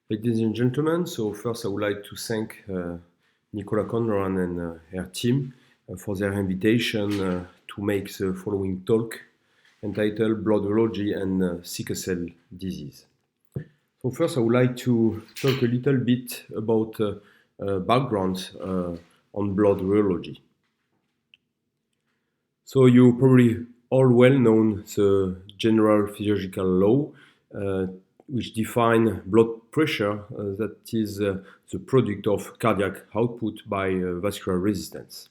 Ladies and gentlemen, so first I would like to thank Nicola Conran and her team for their invitation to make the following talk entitled Blood Rheology and Sickle Cell Disease. So first I would like to talk a little bit about background on blood rheology. So you probably all well know the general physiological law which define blood pressure that is the product of cardiac output by vascular resistance.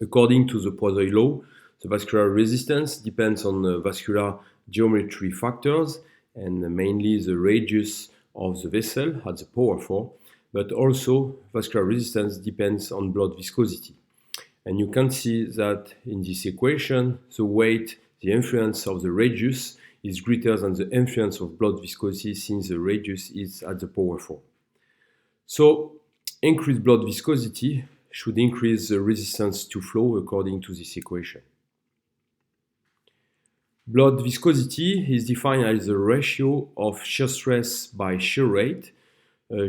According to the Poiseuille law, the vascular resistance depends on vascular geometry factors and mainly the radius of the vessel at the power 4, but also vascular resistance depends on blood viscosity. And you can see that in this equation, the weight, the influence of the radius is greater than the influence of blood viscosity since the radius is at the power 4. So increased blood viscosity should increase the resistance to flow according to this equation. Blood viscosity is defined as the ratio of shear stress by shear rate.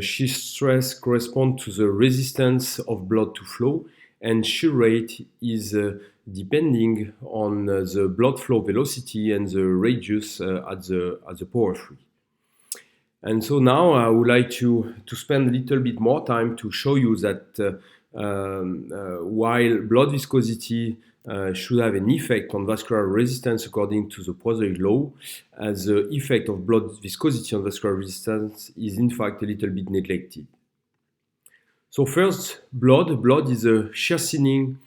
Shear stress corresponds to the resistance of blood to flow, and shear rate is depending on the blood flow velocity and the radius at the power 3. And so now I would like to spend a little bit more time to show you that while blood viscosity should have an effect on vascular resistance according to the Poiseuille law, the effect of blood viscosity on vascular resistance is in fact a little bit neglected. So first, blood is a shear thinning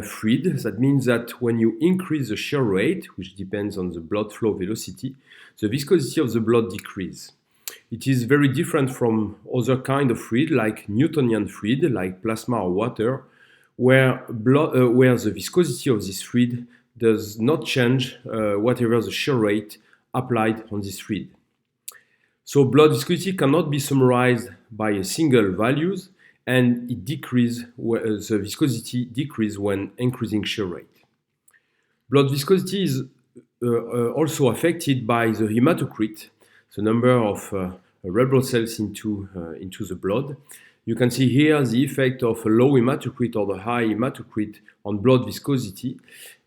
fluid. That means that when you increase the shear rate, which depends on the blood flow velocity, the viscosity of the blood decreases. It is very different from other kind of fluid like Newtonian fluid, like plasma or water, where the viscosity of this fluid does not change whatever the shear rate applied on this fluid. So blood viscosity cannot be summarized by a single values, and it the viscosity decreases when increasing shear rate. Blood viscosity is also affected by the hematocrit, the number of red blood cells into the blood. You can see here the effect of a low hematocrit or the high hematocrit on blood viscosity.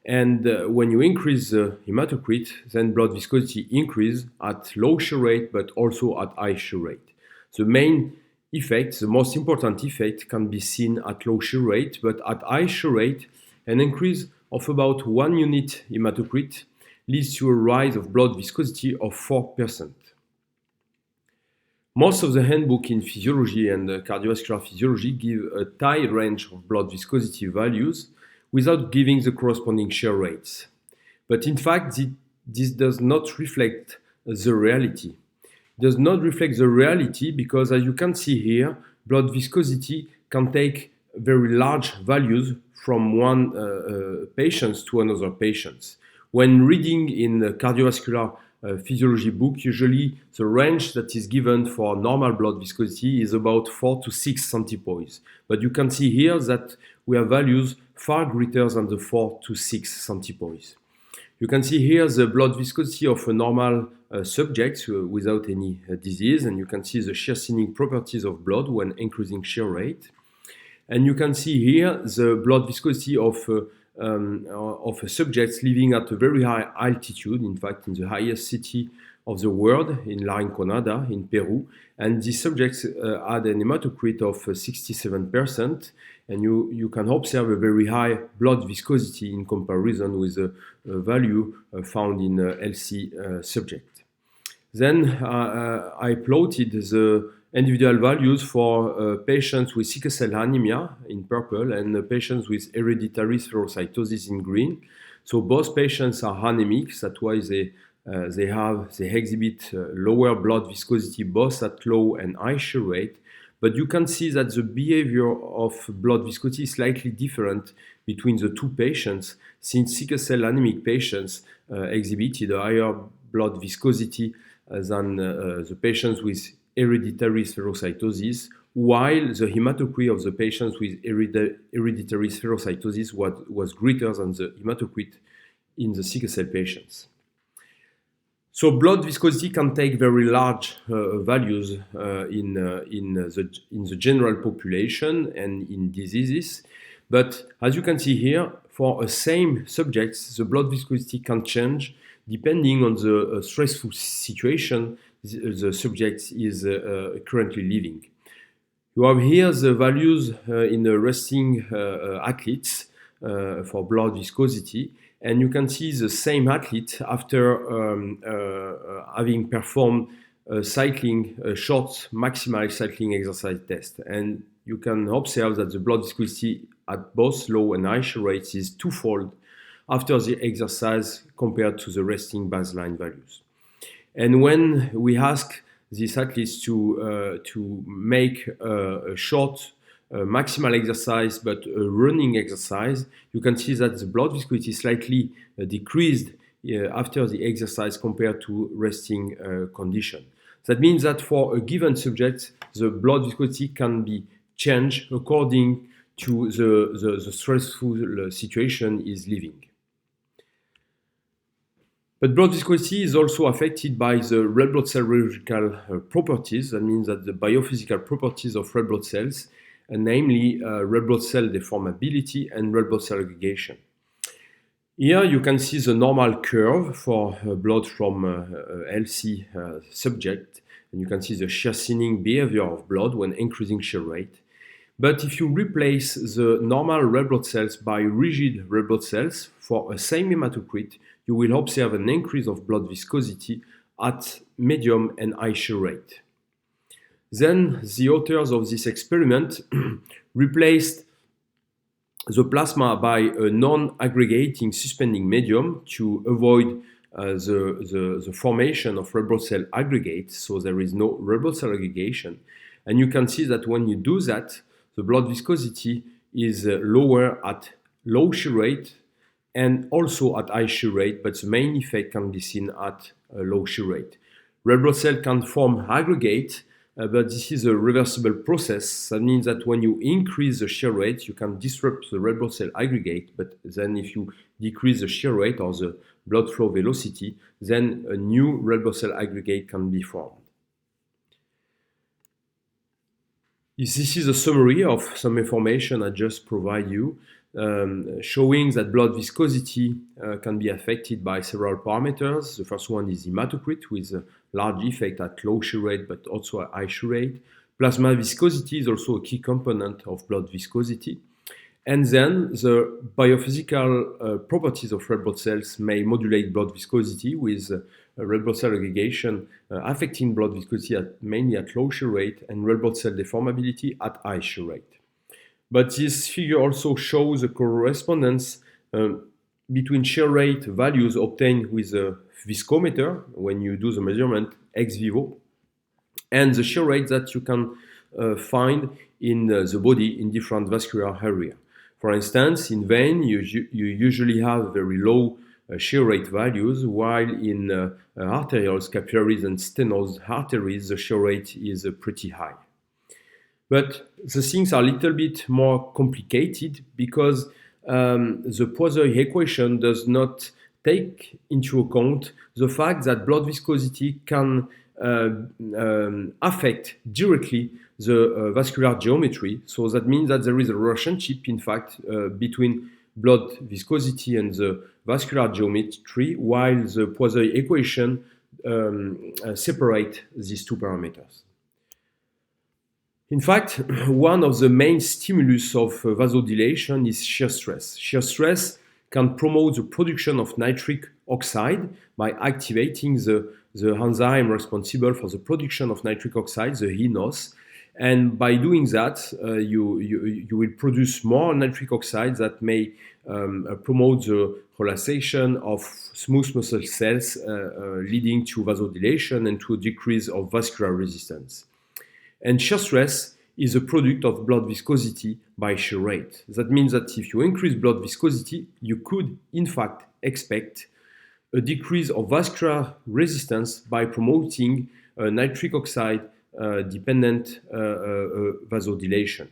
And when you increase the hematocrit, then blood viscosity increases at low shear rate, but also at high shear rate. The main effect, the most important effect, can be seen at low shear rate, but at high shear rate, an increase of about 1 unit hematocrit leads to a rise of blood viscosity of 4%. Most of the handbook in physiology and cardiovascular physiology give a tight range of blood viscosity values without giving the corresponding shear rates. But in fact, this does not reflect the reality. It does not reflect the reality because, as you can see here, blood viscosity can take very large values from one patient to another patient. When reading in the cardiovascular physiology book, usually the range that is given for normal blood viscosity is about 4 to 6 centipoise. But you can see here that we have values far greater than the 4 to 6 centipoise. You can see here the blood viscosity of a normal subject without any disease, and you can see the shear thinning properties of blood when increasing shear rate. And you can see here the blood viscosity of subjects living at a very high altitude, in fact in the highest city of the world, in La Rinconada in Peru, and these subjects had an hematocrit of 67%, and you can observe a very high blood viscosity in comparison with the value found in healthy subject. Then I plotted the individual values for patients with sickle cell anemia in purple and patients with hereditary spherocytosis in green. So both patients are anemic, that's why they exhibit lower blood viscosity both at low and high shear rate. But you can see that the behavior of blood viscosity is slightly different between the two patients, since sickle cell anemic patients exhibited a higher blood viscosity than the patients with hereditary spherocytosis, while the hematocrit of the patients with hereditary spherocytosis was greater than the hematocrit in the sickle cell patients. So blood viscosity can take very large values in the general population and in diseases. But as you can see here, for a same subject, the blood viscosity can change depending on the stressful situation the subject is currently living. You have here the values in the resting athletes for blood viscosity, and you can see the same athlete after having performed a short maximal cycling exercise test. And you can observe that the blood viscosity at both low and high shear rates is twofold after the exercise compared to the resting baseline values. And when we ask these athletes to make a short maximal exercise but a running exercise, you can see that the blood viscosity slightly decreased after the exercise compared to resting condition. That means that for a given subject, the blood viscosity can be changed according to the stressful situation is living. But blood viscosity is also affected by the red blood cell rheological properties. That means that the biophysical properties of red blood cells, namely red blood cell deformability and red blood cell aggregation. Here you can see the normal curve for blood from a healthy subject, and you can see the shear thinning behavior of blood when increasing shear rate. But if you replace the normal red blood cells by rigid red blood cells for a same hematocrit, you will observe an increase of blood viscosity at medium and high shear rate. Then the authors of this experiment replaced the plasma by a non-aggregating suspending medium to avoid the formation of red blood cell aggregates, so there is no red blood cell aggregation. And you can see that when you do that, the blood viscosity is lower at low shear rate and also at high shear rate, but the main effect can be seen at a low shear rate. Red blood cell can form aggregate, but this is a reversible process. That means that when you increase the shear rate, you can disrupt the red blood cell aggregate, but then if you decrease the shear rate or the blood flow velocity, then a new red blood cell aggregate can be formed. This is a summary of some information I just provide you, showing that blood viscosity can be affected by several parameters. The first one is hematocrit, with a large effect at low shear rate but also at high shear rate. Plasma viscosity is also a key component of blood viscosity. And then the biophysical properties of red blood cells may modulate blood viscosity, with red blood cell aggregation affecting blood viscosity mainly at low shear rate, and red blood cell deformability at high shear rate. But this figure also shows a correspondence between shear rate values obtained with a viscometer when you do the measurement ex vivo, and the shear rate that you can find in the body in different vascular areas. For instance, in vein, you usually have very low shear rate values, while in arterioles, capillaries, and stenoid arteries, the shear rate is pretty high. But the things are a little bit more complicated because the Poiseuille equation does not take into account the fact that blood viscosity can affect directly the vascular geometry. So that means that there is a relationship, in fact, between blood viscosity and the vascular geometry, while the Poiseuille equation separate these two parameters. In fact, one of the main stimulus of vasodilation is shear stress. Shear stress can promote the production of nitric oxide by activating the enzyme responsible for the production of nitric oxide, the HENOS. And by doing that, you will produce more nitric oxide that may promote the relaxation of smooth muscle cells, leading to vasodilation and to a decrease of vascular resistance. And shear stress is a product of blood viscosity by shear rate. That means that if you increase blood viscosity, you could, in fact, expect a decrease of vascular resistance by promoting nitric oxide dependent vasodilation.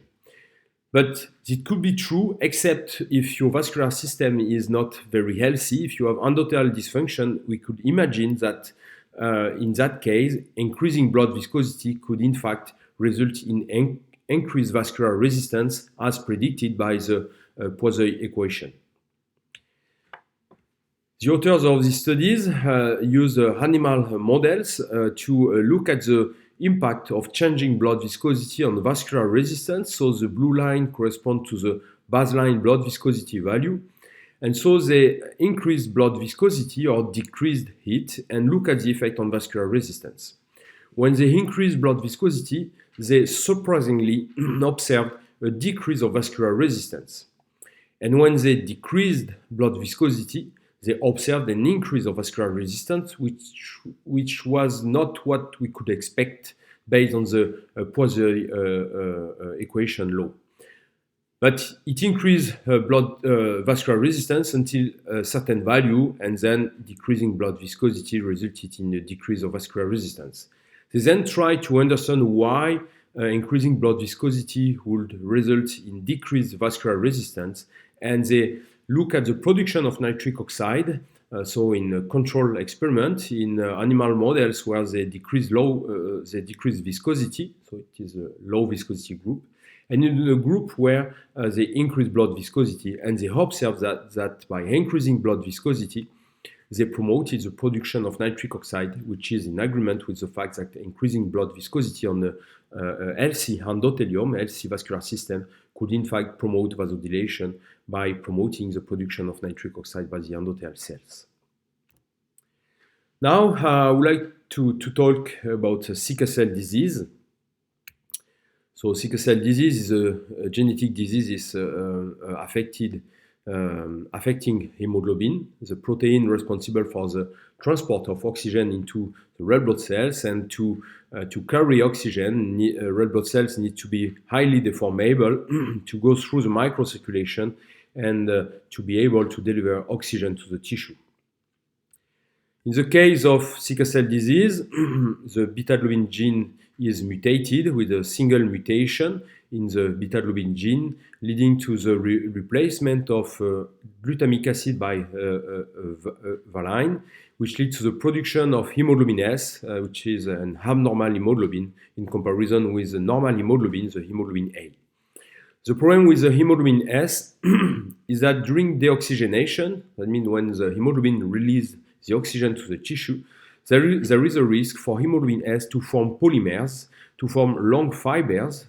But it could be true, except if your vascular system is not very healthy. If you have endothelial dysfunction, we could imagine that in that case, increasing blood viscosity could in fact result in increased vascular resistance as predicted by the Poiseuille equation. The authors of these studies use animal models to look at the impact of changing blood viscosity on vascular resistance. So the blue line corresponds to the baseline blood viscosity value. And so they increase blood viscosity or decreased heat and look at the effect on vascular resistance. When they increase blood viscosity, they surprisingly observe a decrease of vascular resistance. And when they decreased blood viscosity, they observed an increase of vascular resistance, which was not what we could expect based on the Poiseuille equation law. But it increased blood vascular resistance until a certain value, and then decreasing blood viscosity resulted in a decrease of vascular resistance. They then tried to understand why increasing blood viscosity would result in decreased vascular resistance, and they look at the production of nitric oxide. So in a control experiment in animal models where they decrease viscosity, so it is a low viscosity group, and in a group where they increase blood viscosity, and they observe that by increasing blood viscosity, they promoted the production of nitric oxide, which is in agreement with the fact that increasing blood viscosity on the healthy endothelium, healthy vascular system, could in fact promote vasodilation by promoting the production of nitric oxide by the endothelial cells. Now, I would like to talk about sickle cell disease. So sickle cell disease is a genetic disease affecting hemoglobin, the protein responsible for the transport of oxygen into the red blood cells. And to carry oxygen, red blood cells need to be highly deformable to go through the microcirculation and to be able to deliver oxygen to the tissue. In the case of sickle cell disease, the beta-globin gene is mutated with a single mutation in the beta-globin gene, leading to the replacement of glutamic acid by valine, which leads to the production of hemoglobin S, which is an abnormal hemoglobin in comparison with the normal hemoglobin, the hemoglobin A. The problem with the hemoglobin S is that during deoxygenation, that means when the hemoglobin releases the oxygen to the tissue, there is a risk for hemoglobin S to form polymers, to form long fibers,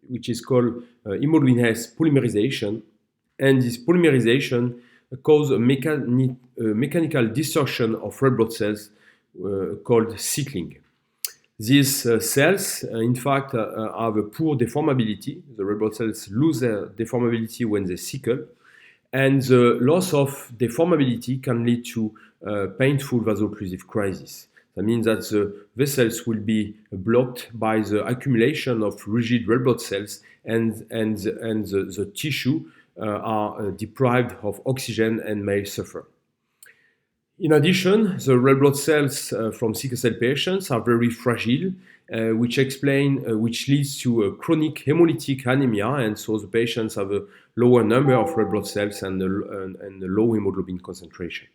which is called hemoglobin S polymerization. And this polymerization causes a mechanical distortion of red blood cells called sickling. These cells, in fact, have a poor deformability. The red blood cells lose their deformability when they sickle. And the loss of deformability can lead to painful vaso-occlusive crisis. That means that the vessels will be blocked by the accumulation of rigid red blood cells, and the tissue are deprived of oxygen and may suffer. In addition, the red blood cells from sickle cell patients are very fragile, which leads to a chronic hemolytic anemia, and so the patients have a lower number of red blood cells and a low hemoglobin concentration.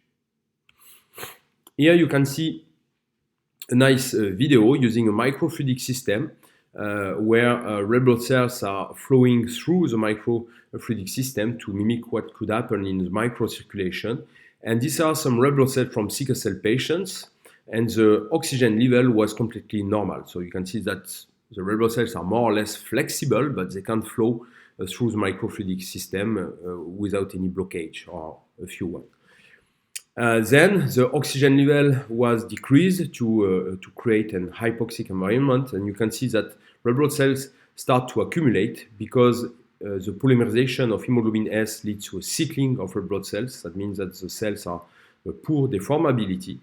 Here you can see a nice video using a microfluidic system where red blood cells are flowing through the microfluidic system to mimic what could happen in the microcirculation. And these are some red blood cells from sickle cell patients, and the oxygen level was completely normal. So you can see that the red blood cells are more or less flexible, but they can flow through the microfluidic system without any blockage, or a few ones. Then the oxygen level was decreased to create an hypoxic environment, and you can see that red blood cells start to accumulate because the polymerization of hemoglobin S leads to a sickling of red blood cells. That means that the cells are poor deformability.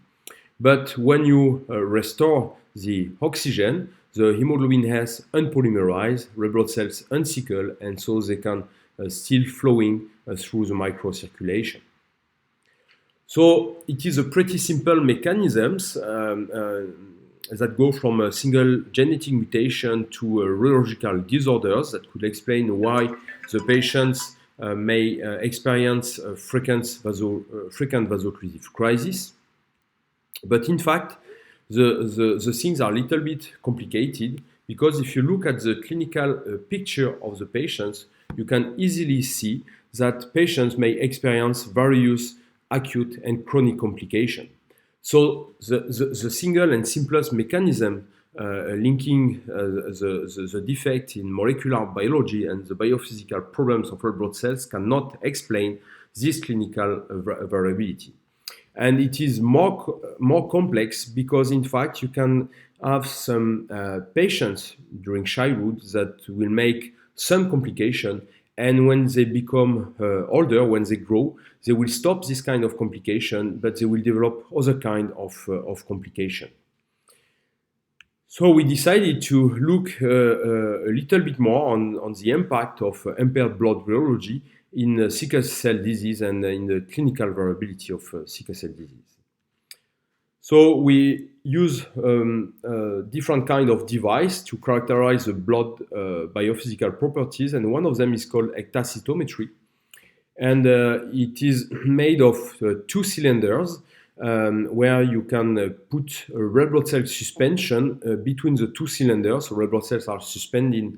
But when you restore the oxygen, the hemoglobin S unpolymerized, red blood cells unsickle, and so they can still flowing through the microcirculation. So it is a pretty simple mechanisms that go from a single genetic mutation to rheological disorders that could explain why the patients may experience frequent vaso-occlusive crisis. But in fact, the things are a little bit complicated because if you look at the clinical picture of the patients, you can easily see that patients may experience various acute and chronic complications. So the single and simplest mechanism linking the defect in molecular biology and the biophysical problems of red blood cells cannot explain this clinical variability. And it is more complex because, in fact, you can have some patients during childhood that will make some complication, and when they become older, when they grow, they will stop this kind of complication, but they will develop other kind of complication. So we decided to look a little bit more on the impact of impaired blood rheology in sickle cell disease and in the clinical variability of sickle cell disease. So we use different kind of device to characterize the blood biophysical properties, and one of them is called ectacytometry. And it is made of two cylinders where you can put a red blood cell suspension between the two cylinders. So red blood cells are suspending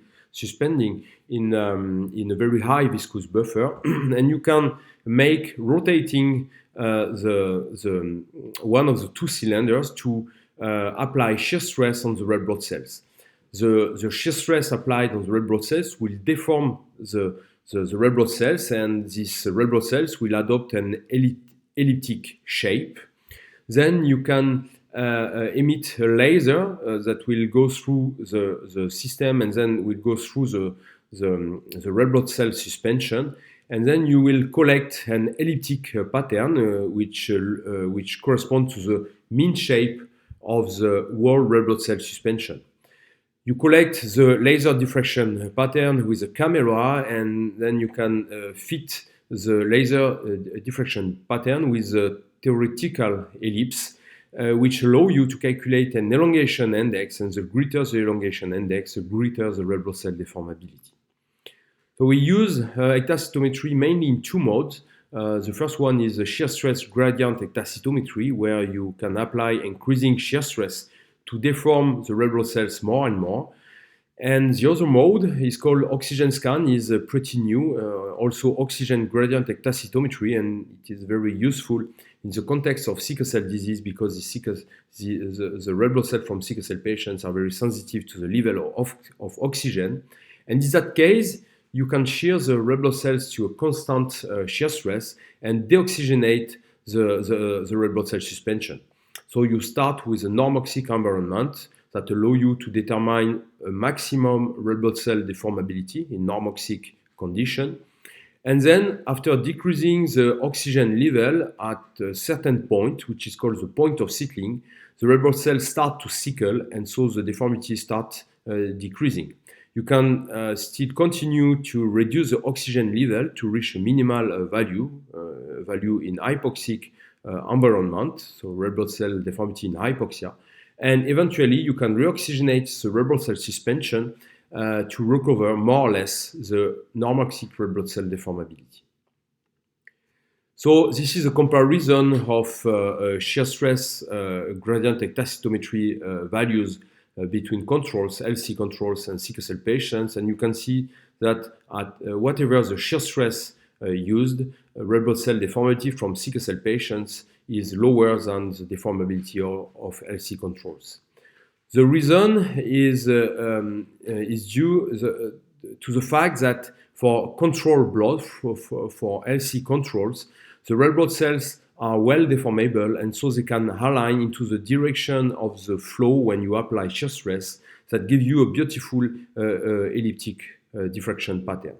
in a very high viscous buffer, and you can make rotating the one of the two cylinders to apply shear stress on the red blood cells. The shear stress applied on the red blood cells will deform the red blood cells, and these red blood cells will adopt an elliptic shape. Then you can emit a laser that will go through the system and then will go through the red blood cell suspension, and then you will collect an elliptic pattern which corresponds to the mean shape of the whole red blood cell suspension. You collect the laser diffraction pattern with a camera, and then you can fit the laser diffraction pattern with a theoretical ellipse, which allow you to calculate an elongation index, and the greater the elongation index, the greater the red blood cell deformability. So we use ectacytometry mainly in two modes. The first one is a shear stress gradient ectacytometry, where you can apply increasing shear stress to deform the red blood cells more and more. And the other mode is called oxygen scan, is pretty new, also oxygen gradient ectacytometry, and it is very useful in the context of sickle cell disease because the red blood cells from sickle cell patients are very sensitive to the level of oxygen. And in that case, you can shear the red blood cells to a constant shear stress and deoxygenate the red blood cell suspension. So you start with a normoxic environment that allow you to determine a maximum red blood cell deformability in normoxic condition. And then after decreasing the oxygen level at a certain point, which is called the point of sickling, the red blood cells start to sickle, and so the deformity starts decreasing. You can still continue to reduce the oxygen level to reach a minimal value in hypoxic environment, so red blood cell deformity in hypoxia. And eventually, you can reoxygenate the red blood cell suspension to recover more or less the normoxic red blood cell deformability. So this is a comparison of shear stress gradient ectacytometry values between controls, LC controls, and sickle cell patients, and you can see that at whatever the shear stress used, red blood cell deformity from sickle cell patients is lower than the deformability of LC controls. The reason is due to the fact that for control blood, for LC controls, the red blood cells are well deformable, and so they can align into the direction of the flow when you apply shear stress that give you a beautiful elliptic diffraction pattern.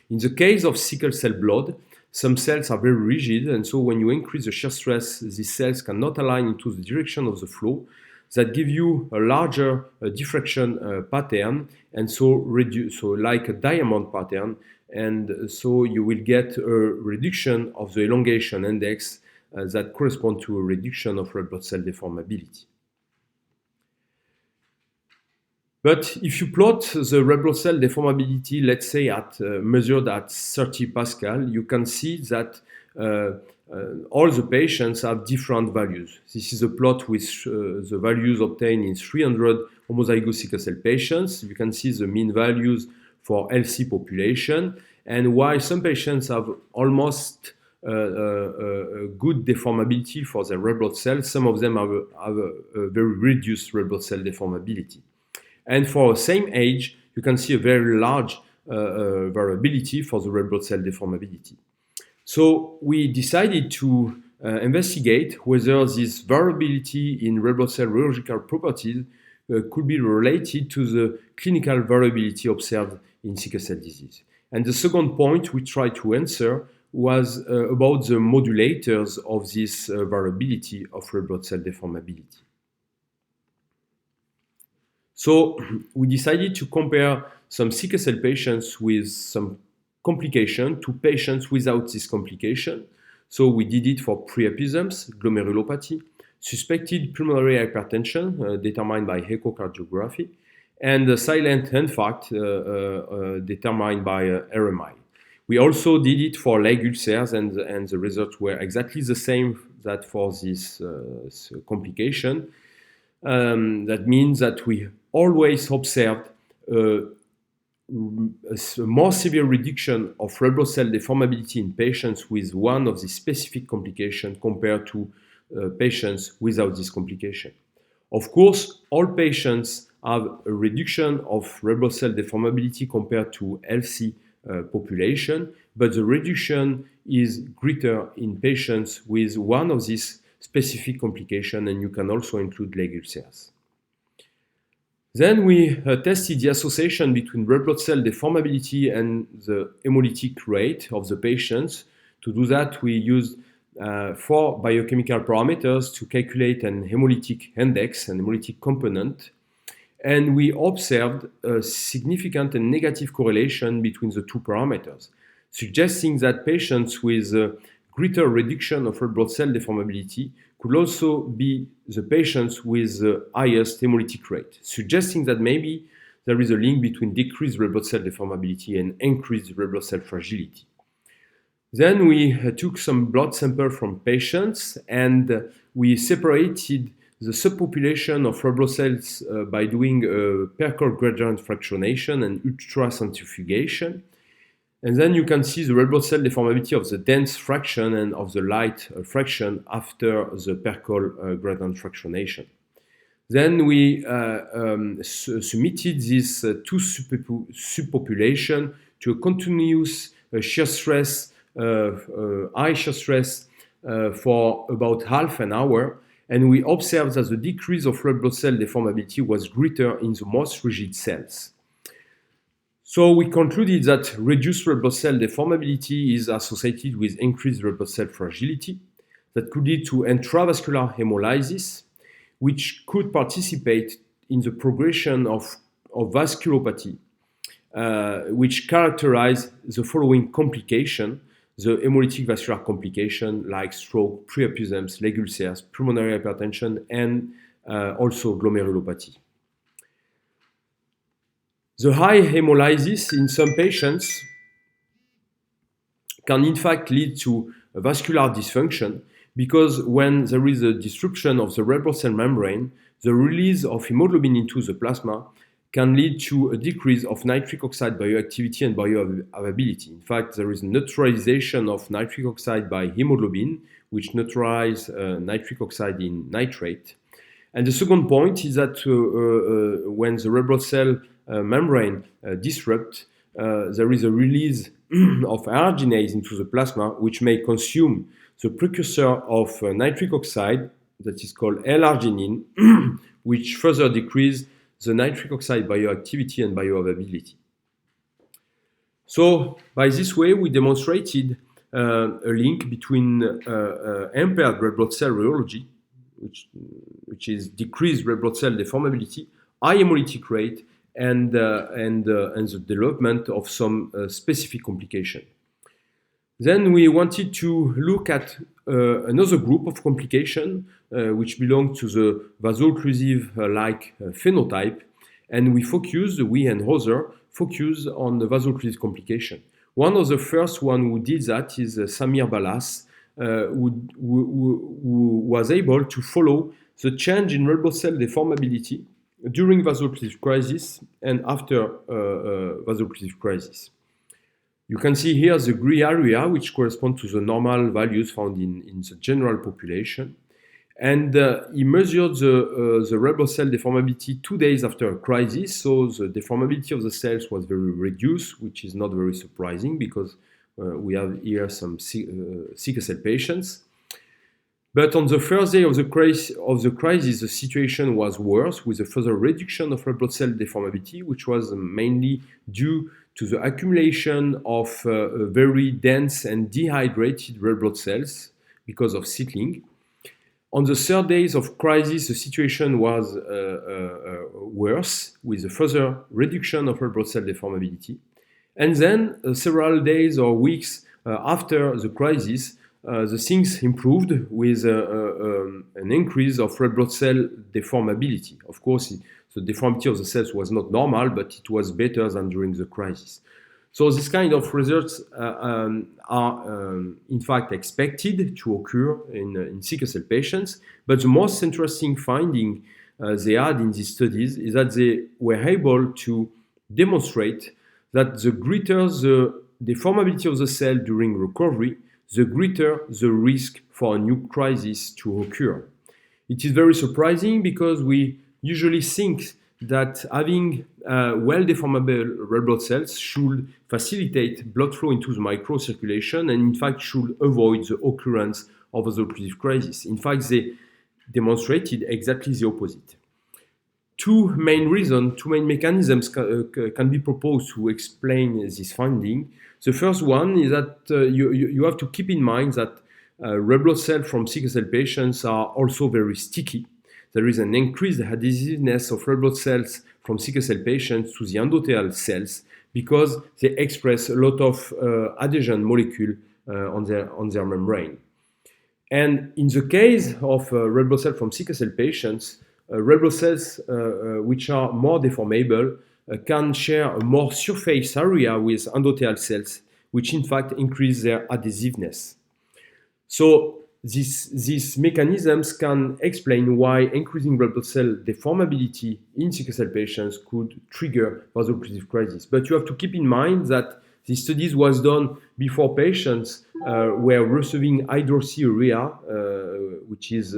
In the case of sickle cell blood, some cells are very rigid, and so when you increase the shear stress, these cells cannot align into the direction of the flow. That give you a larger diffraction pattern, and so like a diamond pattern, and so you will get a reduction of the elongation index that correspond to a reduction of red blood cell deformability. But if you plot the red blood cell deformability, let's say measured at 30 Pascal, you can see that all the patients have different values. This is a plot with the values obtained in 300 homozygous sickle cell patients. You can see the mean values for healthy population. And while some patients have almost good deformability for their red blood cells, some of them have a very reduced red blood cell deformability. And for the same age, you can see a very large variability for the red blood cell deformability. So we decided to investigate whether this variability in red blood cell rheological properties could be related to the clinical variability observed in sickle cell disease. And the second point we tried to answer was about the modulators of this variability of red blood cell deformability. So we decided to compare some sickle cell patients with some complication to patients without this complication. So we did it for preepisms, glomerulopathy, suspected pulmonary hypertension determined by echocardiography, and silent infarct determined by RMI. We also did it for leg ulcers, and the results were exactly the same that for this complication. That means that we always observed a more severe reduction of red blood cell deformability in patients with one of the specific complications compared to patients without this complication. Of course, all patients have a reduction of red blood cell deformability compared to healthy population, but the reduction is greater in patients with one of these specific complications, and you can also include leg ulcers. Then we tested the association between red blood cell deformability and the hemolytic rate of the patients. To do that, we used 4 biochemical parameters to calculate an hemolytic index, an hemolytic component. And we observed a significant and negative correlation between the two parameters, suggesting that patients with a greater reduction of red blood cell deformability could also be the patients with the highest hemolytic rate, suggesting that maybe there is a link between decreased red blood cell deformability and increased red blood cell fragility. Then we took some blood sample from patients and we separated the subpopulation of red blood cells by doing Perkle gradient fractionation and ultracentrifugation. And then you can see the red blood cell deformability of the dense fraction and of the light fraction after the Perkle gradient fractionation. Then we submitted these two subpopulations to a continuous shear stress, high shear stress for about half an hour. And we observed that the decrease of red blood cell deformability was greater in the most rigid cells. So we concluded that reduced red blood cell deformability is associated with increased red blood cell fragility that could lead to intravascular hemolysis, which could participate in the progression of vasculopathy, which characterize the following complication: the hemolytic vascular complication like stroke, preepisms, leg ulcers, pulmonary hypertension, and also glomerulopathy. The high hemolysis in some patients can in fact lead to vascular dysfunction because when there is a disruption of the red blood cell membrane, the release of hemoglobin into the plasma can lead to a decrease of nitric oxide bioactivity and bioavailability. In fact, there is neutralization of nitric oxide by hemoglobin, which neutralizes nitric oxide in nitrate. And the second point is that when the red blood cell membrane disrupts, there is a release of arginase into the plasma, which may consume the precursor of nitric oxide, that is called L-arginine, which further decreases the nitric oxide bioactivity and bioavailability. So by this way, we demonstrated a link between impaired red blood cell rheology, which is decreased red blood cell deformability, high hemolytic rate, and the development of some specific complication. Then we wanted to look at another group of complication which belong to the vaso-occlusive-like phenotype, And we and others focus on the vaso-occlusive complication. One of the first one who did that is Samir Balas, who was able to follow the change in red blood cell deformability during vaso-occlusive crisis and after vaso-occlusive crisis. You can see here the gray area, which correspond to the normal values found in the general population. And he measured the red blood cell deformability 2 days after a crisis. So the deformability of the cells was very reduced, which is not very surprising because we have here some sickle cell patients. But on the first day of the crisis, the situation was worse with a further reduction of red blood cell deformability, which was mainly due to the accumulation of very dense and dehydrated red blood cells because of sickling. On the third days of crisis, the situation was worse with a further reduction of red blood cell deformability. And then several days or weeks after the crisis, the things improved with an increase of red blood cell deformability. Of course, the deformity of the cells was not normal, but it was better than during the crisis. So this kind of results are in fact expected to occur in sickle cell patients. But the most interesting finding they had in these studies is that they were able to demonstrate that the greater the deformability of the cell during recovery, the greater the risk for a new crisis to occur. It is very surprising because we usually think that having well-deformable red blood cells should facilitate blood flow into the microcirculation and in fact should avoid the occurrence of vaso-occlusive crisis. In fact, they demonstrated exactly the opposite. Two main mechanisms can be proposed to explain this finding. The first one is that you have to keep in mind that red blood cells from sickle cell patients are also very sticky. There is an increased adhesiveness of red blood cells from sickle cell patients to the endothelial cells because they express a lot of adhesion molecule on their membrane. And in the case of red blood cells from sickle cell patients, red blood cells which are more deformable can share a more surface area with endothelial cells, which in fact increase their adhesiveness. So these mechanisms can explain why increasing red blood cell deformability in sickle cell patients could trigger vaso-occlusive crisis. But you have to keep in mind that this studies was done before patients were receiving hydroxyurea, which is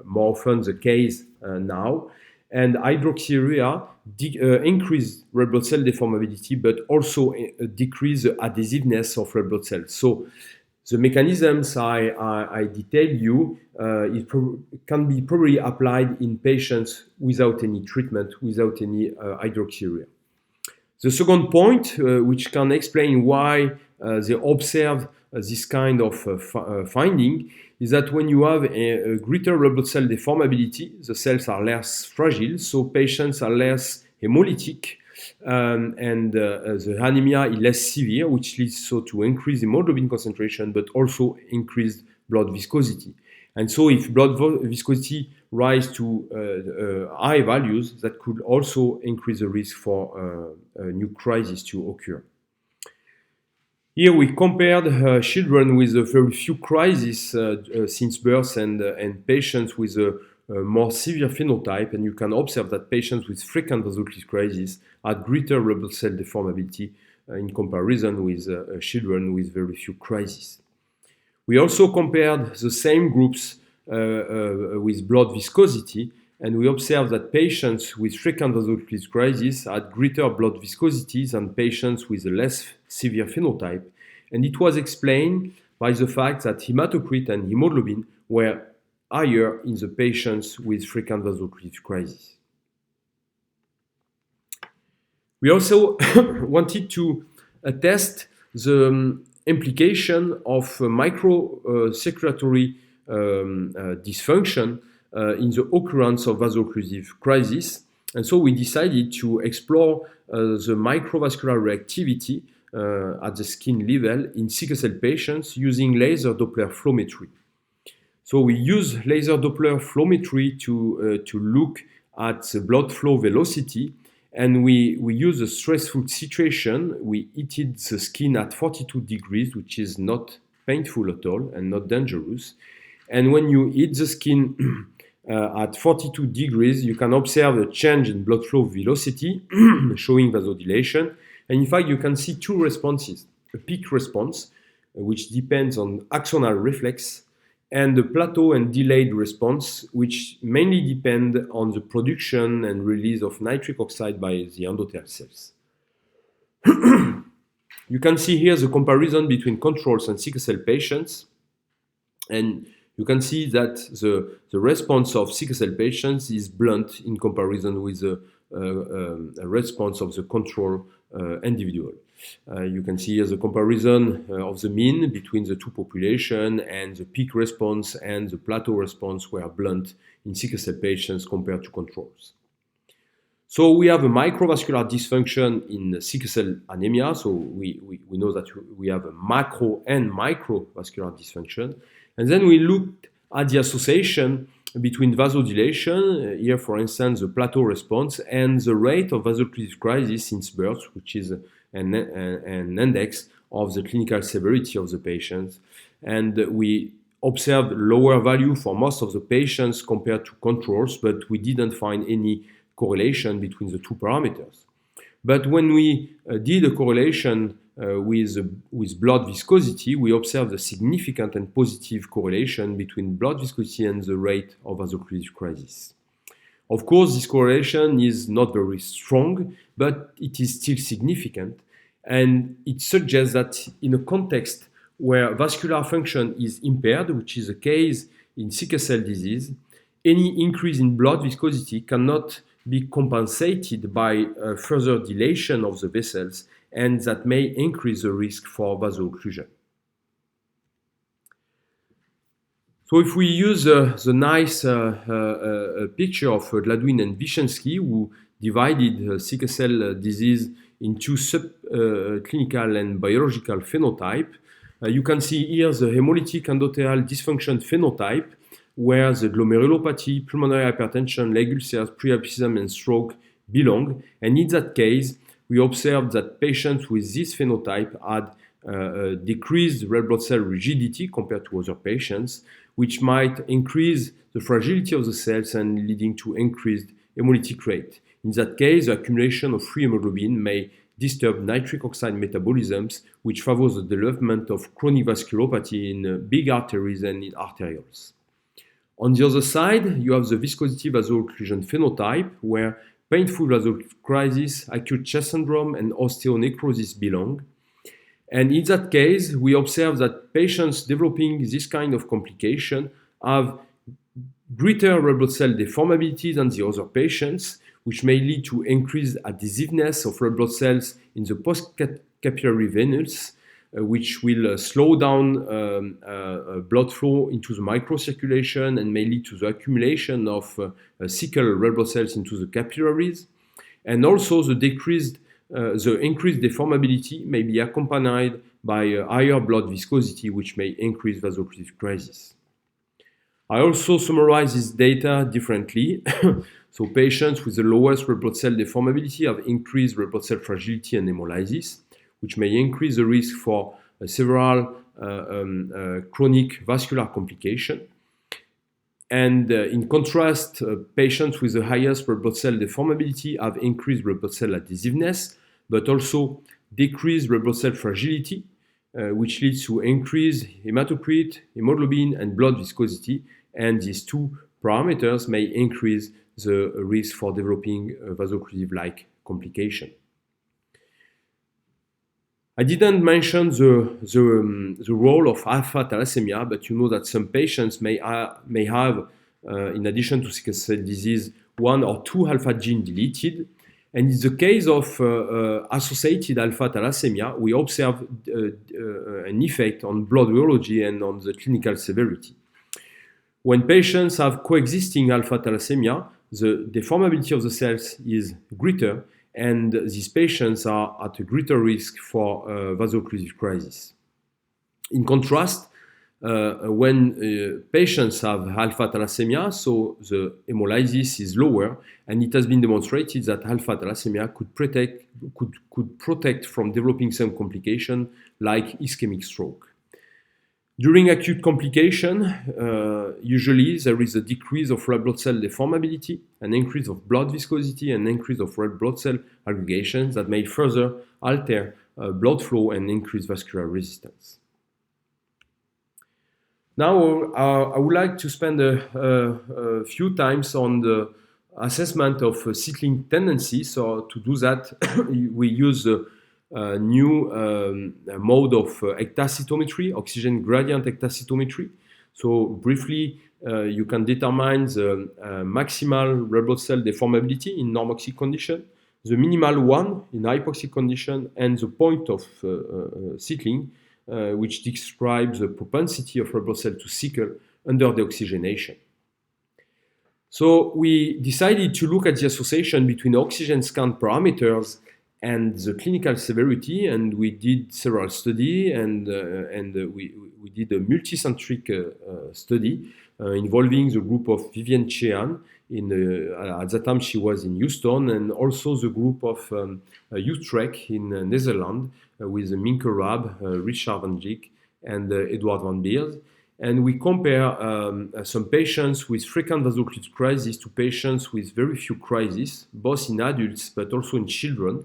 more often the case now. And hydroxyurea increased red blood cell deformability, but also decrease the adhesiveness of red blood cells. So the mechanisms I detailed you can be probably applied in patients without any treatment, without any hydroxyurea. The second point, which can explain why they observe this kind of finding, is that when you have a greater red blood cell deformability, the cells are less fragile, so patients are less hemolytic, and the anemia is less severe, which leads so to increased hemoglobin concentration, but also increased blood viscosity. And so if blood viscosity rise to high values, that could also increase the risk for a new crisis to occur. Here we compared children with very few crises since birth and patients with a more severe phenotype, and you can observe that patients with frequent vaso-occlusive crises had greater red blood cell deformability in comparison with children with very few crises. We also compared the same groups with blood viscosity, and we observed that patients with frequent vaso-occlusive crises had greater blood viscosity than patients with a less severe phenotype, and it was explained by the fact that hematocrit and hemoglobin were higher in the patients with frequent vaso-occlusive crises. We also wanted to test the implication of microcirculatory dysfunction in the occurrence of vaso-occlusive crisis. And so we decided to explore the microvascular reactivity at the skin level in sickle cell patients using laser Doppler flowmetry. So we use laser Doppler flowmetry to look at the blood flow velocity And we use a stressful situation. We heated the skin at 42 degrees, which is not painful at all and not dangerous. And when you heat the skin at 42 degrees, you can observe a change in blood flow velocity, showing vasodilation. And in fact, you can see two responses: a peak response, which depends on axonal reflex, and the plateau and delayed response, which mainly depend on the production and release of nitric oxide by the endothelial cells. You can see here the comparison between controls and sickle cell patients, and you can see that the response of sickle cell patients is blunt in comparison with the response of the control individual. You can see here the comparison of the mean between the two populations, and the peak response and the plateau response were blunt in sickle cell patients compared to controls. So we have a microvascular dysfunction in sickle cell anemia. So we know that we have a macro and microvascular dysfunction. And then we looked at the association between vasodilation, here for instance the plateau response, and the rate of vaso-occlusive crisis since birth, which is an index of the clinical severity of the patients. And we observed lower value for most of the patients compared to controls, but we didn't find any correlation between the two parameters. But when we did a correlation with blood viscosity, we observed a significant and positive correlation between blood viscosity and the rate of vaso-occlusive crisis. Of course, this correlation is not very strong, but it is still significant, and it suggests that in a context where vascular function is impaired, which is the case in sickle cell disease, any increase in blood viscosity cannot be compensated by further dilation of the vessels, and that may increase the risk for vaso-occlusion. So if we use the nice picture of Gladwin and Vishensky, who divided sickle cell disease into subclinical and biological phenotype, you can see here the hemolytic endothelial dysfunction phenotype, where the glomerulopathy, pulmonary hypertension, leg ulcers, priapism, and stroke belong. And in that case, we observed that patients with this phenotype had decreased red blood cell rigidity compared to other patients, which might increase the fragility of the cells and leading to increased hemolytic rate. In that case, the accumulation of free hemoglobin may disturb nitric oxide metabolisms, which favors the development of chronic vasculopathy in big arteries and in arterioles. On the other side, you have the viscosity vaso-occlusion phenotype, where painful vasocrisis, acute chest syndrome, and osteonecrosis belong. And in that case, we observe that patients developing this kind of complication have greater red blood cell deformability than the other patients, which may lead to increased adhesiveness of red blood cells in the post-capillary venules, which will slow down blood flow into the microcirculation and may lead to the accumulation of sickle red blood cells into the capillaries. And also the increased deformability may be accompanied by a higher blood viscosity, which may increase vaso-occlusive crisis. I also summarize this data differently. So patients with the lowest red blood cell deformability have increased red blood cell fragility and hemolysis, which may increase the risk for several chronic vascular complications. And in contrast, patients with the highest red blood cell deformability have increased red blood cell adhesiveness, but also decreased red blood cell fragility, which leads to increased hematocrit, hemoglobin, and blood viscosity. And these two parameters may increase the risk for developing vaso-occlusive-like complication. I didn't mention the role of alpha thalassemia, but you know that some patients may have, in addition to sickle cell disease, one or two alpha gene deleted. And in the case of associated alpha thalassemia, we observe an effect on blood rheology and on the clinical severity. When patients have coexisting alpha thalassemia, the deformability of the cells is greater, and these patients are at a greater risk for vaso-occlusive crisis. In contrast, when patients have alpha thalassemia, so the hemolysis is lower, and it has been demonstrated that alpha thalassemia could protect from developing some complication like ischemic stroke. During acute complication, usually there is a decrease of red blood cell deformability, an increase of blood viscosity, and an increase of red blood cell aggregations that may further alter blood flow and increase vascular resistance. Now, I would like to spend a few times on the assessment of sickling tendency. So to do that, we use a new mode of ectacytometry, oxygen gradient ectacytometry. So briefly, you can determine the maximal red blood cell deformability in normoxic condition, the minimal one in hypoxic condition, and the point of sickling, which describes the propensity of red blood cell to sickle under deoxygenation. So we decided to look at the association between oxygen scan parameters and the clinical severity, and we did several studies, and we did a multicentric study involving the group of Vivienne Chehan. At that time she was in Houston, and also the group of Utrecht in Netherlands with Minke Raab, Richard van Dijk, and Edward van Beers. And we compare some patients with frequent vaso-occlusive crisis to patients with very few crises, both in adults but also in children.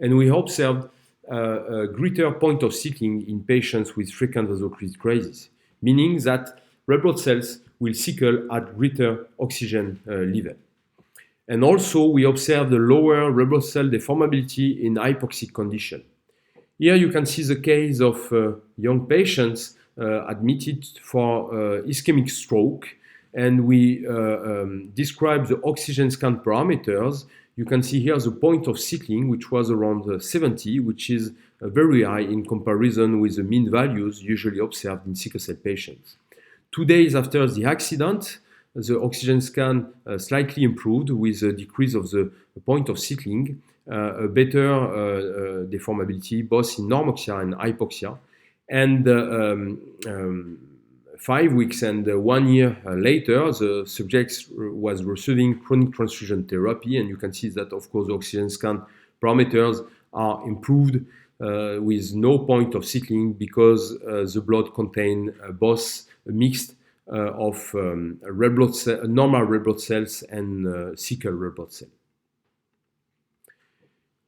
And we observed a greater point of sickling in patients with frequent vaso-occlusive crisis, meaning that red blood cells will sickle at greater oxygen level. And also we observed a lower red blood cell deformability in hypoxic condition. Here you can see the case of young patients admitted for ischemic stroke, and we describe the oxygen scan parameters. You can see here the point of sickling, which was around 70, which is very high in comparison with the mean values usually observed in sickle cell patients. 2 days after the accident, the oxygen scan slightly improved with a decrease of the point of sickling, a better deformability both in normoxia and hypoxia. And 5 weeks and 1 year later, the subject was receiving chronic transfusion therapy, and you can see that, of course, the oxygen scan parameters are improved with no point of sickling because the blood contained both a mix of normal red blood cells and sickle red blood cells.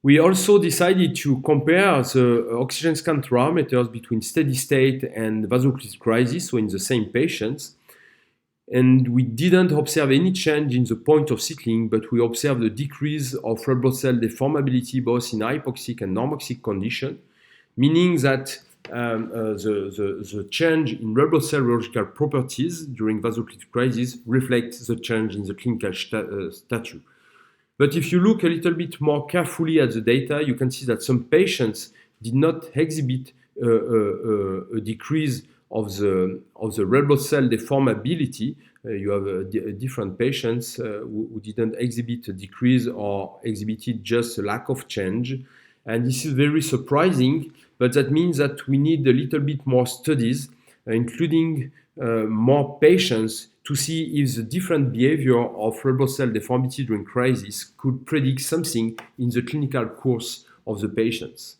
We also decided to compare the oxygen scan parameters between steady state and vaso-occlusive crisis, so in the same patients. And we didn't observe any change in the point of sickling, but we observed a decrease of red blood cell deformability both in hypoxic and normoxic condition, meaning that the change in red blood cell rheological properties during vaso-occlusive crisis reflects the change in the clinical status. But if you look a little bit more carefully at the data, you can see that some patients did not exhibit a decrease of the red blood cell deformability. You have different patients who didn't exhibit a decrease or exhibited just a lack of change. And this is very surprising, but that means that we need a little bit more studies, including more patients, to see if the different behavior of red blood cell deformity during crisis could predict something in the clinical course of the patients.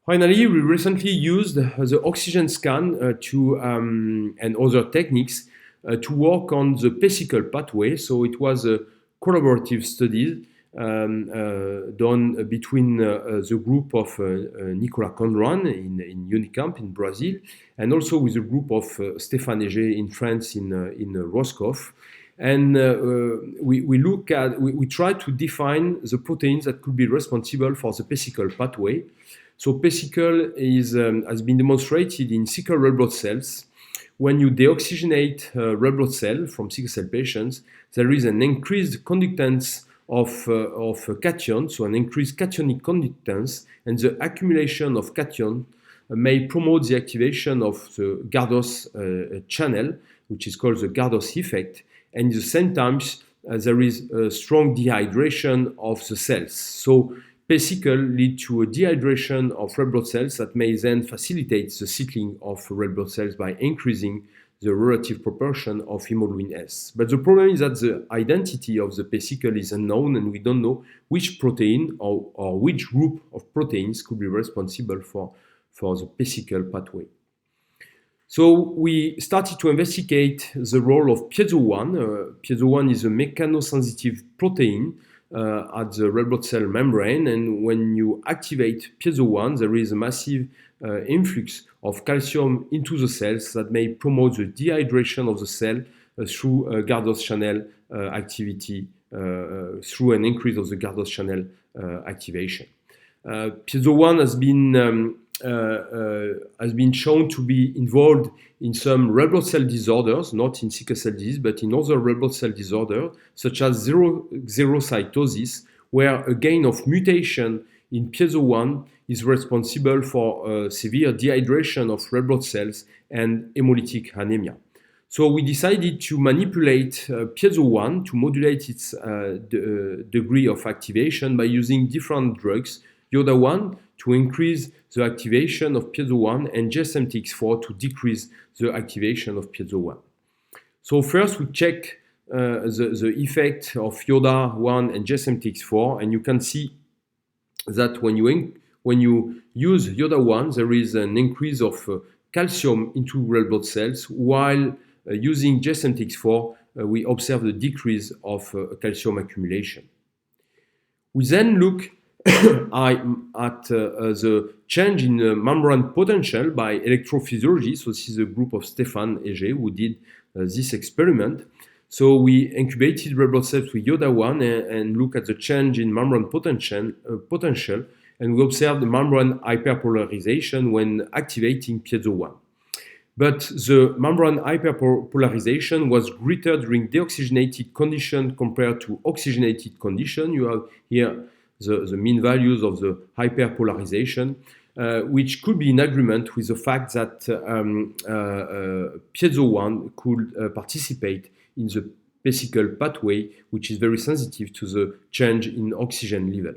Finally, we recently used the oxygen scan and other techniques to work on the pesicle pathway. So it was a collaborative study done between the group of Nicolas Conran in Unicamp in Brazil, and also with a group of Stéphane Heger in France in Roscoff. And we try to define the proteins that could be responsible for the pesicle pathway. So pesicle has been demonstrated in sickle red blood cells. When you deoxygenate red blood cell from sickle cell patients, there is an increased conductance of cation, so an increased cationic conductance, and the accumulation of cation may promote the activation of the Gardos channel, which is called the Gardos effect, and at the same time there is a strong dehydration of the cells. So sickle lead to a dehydration of red blood cells that may then facilitate the sickling of red blood cells by increasing the relative proportion of hemoglobin S. But the problem is that the identity of the sickle is unknown, and we don't know which protein or which group of proteins could be responsible for the sickle pathway. So we started to investigate the role of piezo-1. Piezo-1 is a mechanosensitive protein at the red blood cell membrane, and when you activate piezo-1, there is a massive influx of calcium into the cells that may promote the dehydration of the cell through Gardner's channel activity, through an increase of the Gardner's channel activation. Piezo-1 has been shown to be involved in some red blood cell disorders, not in sickle cell disease, but in other red blood cell disorders, such as xerocytosis, where a gain of mutation in piezo-1 is responsible for severe dehydration of red blood cells and hemolytic anemia. So we decided to manipulate piezo-1 to modulate its degree of activation by using different drugs, Yoda-1 to increase the activation of piezo-1 and GSMTX4 to decrease the activation of piezo-1. So first we check the effect of Yoda-1 and GSMTX4, and you can see that when you use Yoda-1, there is an increase of calcium into red blood cells, while using GSMTX4, we observe the decrease of calcium accumulation. We then look at the change in membrane potential by electrophysiology. So this is a group of Stéphane Heger who did this experiment. So we incubated red blood cells with Yoda-1 and look at the change in membrane potential, and we observed the membrane hyperpolarization when activating piezo-1. But the membrane hyperpolarization was greater during deoxygenated condition compared to oxygenated condition. You have here the mean values of the hyperpolarization, which could be in agreement with the fact that piezo-1 could participate in the sickle pathway, which is very sensitive to the change in oxygen level.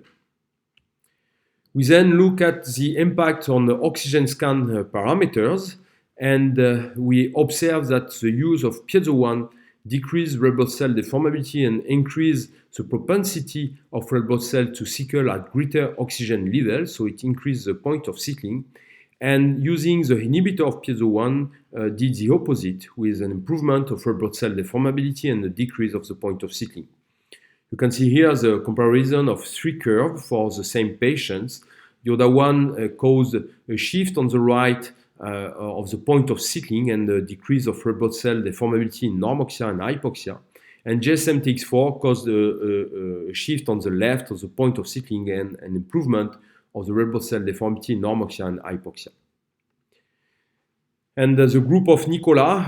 We then look at the impact on the oxygen scan parameters, and we observe that the use of piezo-1 decrease red blood cell deformability and increase the propensity of red blood cell to sickle at greater oxygen levels, so it increases the point of sickling. And using the inhibitor of piezo-1 did the opposite, with an improvement of red blood cell deformability and a decrease of the point of sickling. You can see here the comparison of three curves for the same patients. Yoda-1 caused a shift on the right of the point of sickling and the decrease of red blood cell deformability in normoxia and hypoxia. And GSMTX4 caused a shift on the left of the point of sickling and an improvement of the red blood cell deformity in normoxia and hypoxia. And the group of Nicolas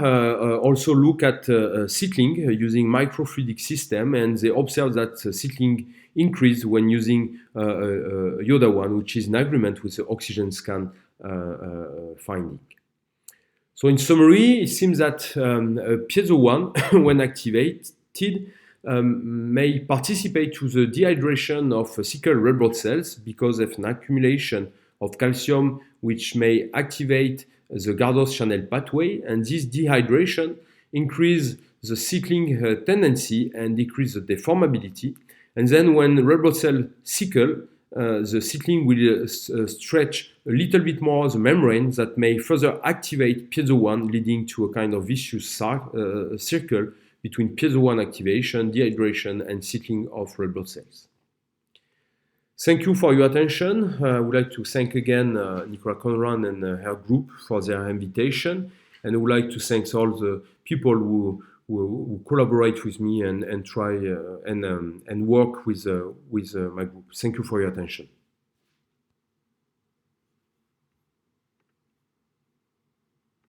also look at sickling using microfluidic system, and they observe that sickling increased when using Yoda-1, which is in agreement with the oxygen scan finding. So in summary, it seems that piezo-1, when activated, may participate to the dehydration of sickle red blood cells because of an accumulation of calcium, which may activate the Gardner's channel pathway, and this dehydration increases the sickling tendency and decrease the deformability. And then when red blood cell sickle, the sickling will stretch a little bit more the membrane that may further activate piezo-1, leading to a kind of vicious circle between piezo-1 activation, dehydration, and sickling of red blood cells. Thank you for your attention. I would like to thank again Nicola Conran and her group for their invitation, and I would like to thank all the people who collaborate with me and try and work with my group. Thank you for your attention.